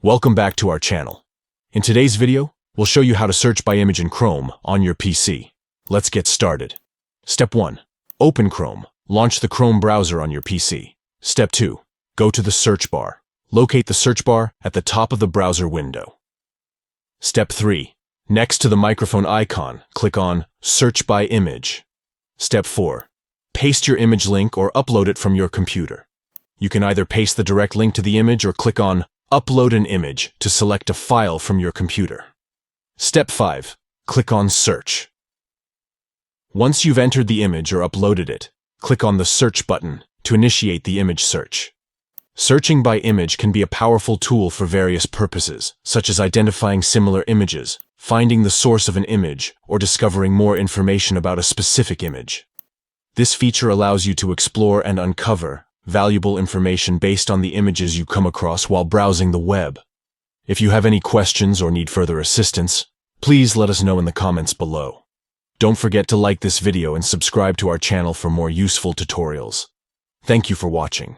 Welcome back to our channel. In today's video, we'll show you how to search by image in Chrome on your PC. Let's get started. Step 1. Open Chrome. Launch the Chrome browser on your PC. Step 2. Go to the search bar. Locate the search bar at the top of the browser window. Step 3. Next to the microphone icon, click on Search by Image. Step 4. Paste your image link or upload it from your computer. You can either paste the direct link to the image or click on Upload an image to select a file from your computer. Step 5. Click on Search. Once you've entered the image or uploaded it, click on the Search button to initiate the image search. Searching by image can be a powerful tool for various purposes, such as identifying similar images, finding the source of an image, or discovering more information about a specific image. This feature allows you to explore and uncover valuable information based on the images you come across while browsing the web. If you have any questions or need further assistance, please let us know in the comments below. Don't forget to like this video and subscribe to our channel for more useful tutorials. Thank you for watching.